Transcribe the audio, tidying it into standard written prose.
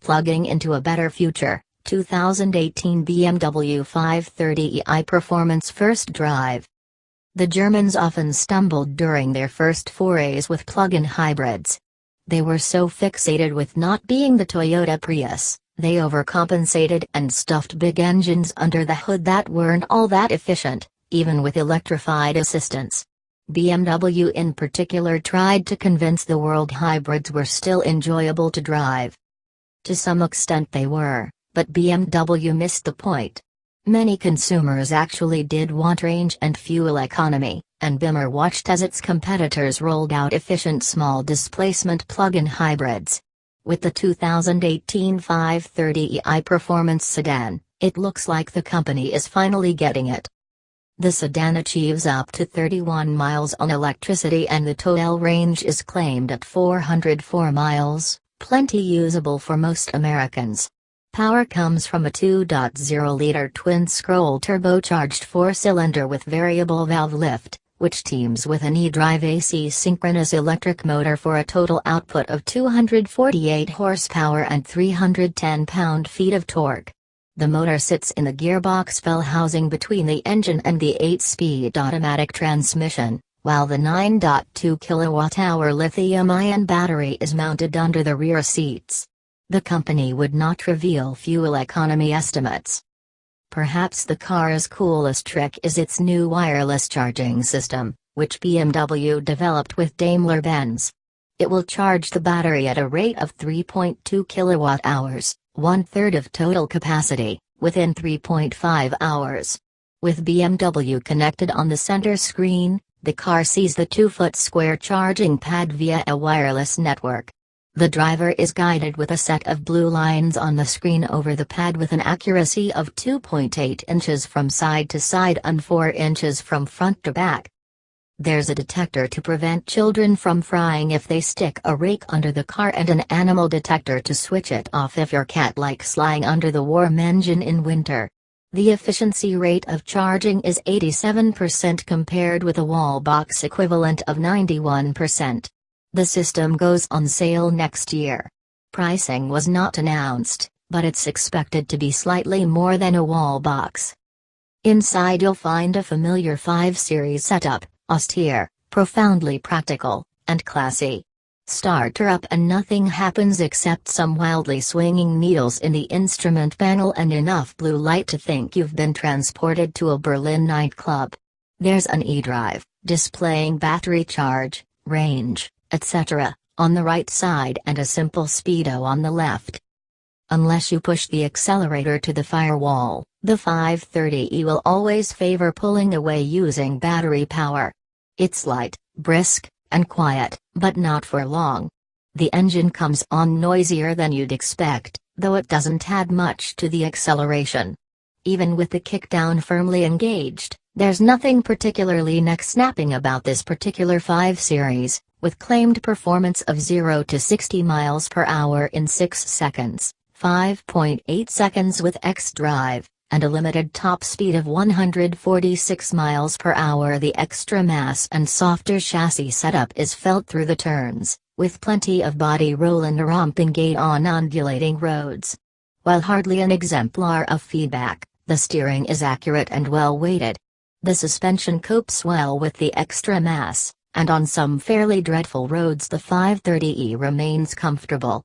Plugging into a better future, 2018 BMW 530e iPerformance first drive. The Germans often stumbled during their first forays with plug-in hybrids. They were so fixated with not being the Toyota Prius, they overcompensated and stuffed big engines under the hood that weren't all that efficient, even with electrified assistance. BMW in particular tried to convince the world hybrids were still enjoyable to drive. To some extent they were, but BMW missed the point. Many consumers actually did want range and fuel economy, and Bimmer watched as its competitors rolled out efficient small displacement plug-in hybrids. With the 2018 530e iPerformance sedan, it looks like the company is finally getting it. The sedan achieves up to 31 miles on electricity and the total range is claimed at 404 miles, plenty usable for most Americans. Power comes from a 2.0-liter twin-scroll turbocharged four-cylinder with variable valve lift, which teams with an eDrive AC synchronous electric motor for a total output of 248 horsepower and 310 pound-feet of torque. The motor sits in the gearbox bell housing between the engine and the 8-speed automatic transmission, while the 9.2 kWh lithium-ion battery is mounted under the rear seats. The company would not reveal fuel economy estimates. Perhaps the car's coolest trick is its new wireless charging system, which BMW developed with Daimler-Benz. It will charge the battery at a rate of 3.2 kWh, one-third of total capacity, within 3.5 hours. With BMW connected on the center screen, the car sees the 2-foot square charging pad via a wireless network. The driver is guided with a set of blue lines on the screen over the pad with an accuracy of 2.8 inches from side to side and 4 inches from front to back. There's a detector to prevent children from frying if they stick a rake under the car and an animal detector to switch it off if your cat likes lying under the warm engine in winter. The efficiency rate of charging is 87% compared with a wall box equivalent of 91%. The system goes on sale next year. Pricing was not announced, but it's expected to be slightly more than a wall box. Inside you'll find a familiar 5 Series setup, austere, profoundly practical, and classy. Start her up and nothing happens except some wildly swinging needles in the instrument panel and enough blue light to think you've been transported to a Berlin nightclub. There's an eDrive, displaying battery charge, range, etc., on the right side and a simple speedo on the left. Unless you push the accelerator to the firewall, the 530e will always favor pulling away using battery power. It's light, brisk, and quiet, but not for long. The engine comes on noisier than you'd expect, though it doesn't add much to the acceleration. Even with the kickdown firmly engaged, there's nothing particularly neck-snapping about this particular 5 Series, with claimed performance of 0 to 60 miles per hour in 6 seconds, 5.8 seconds with eDrive, and a limited top speed of 146 miles per hour. The extra mass and softer chassis setup is felt through the turns, with plenty of body roll and a romping gait on undulating roads. While hardly an exemplar of feedback, the steering is accurate and well-weighted. The suspension copes well with the extra mass, and on some fairly dreadful roads the 530e remains comfortable.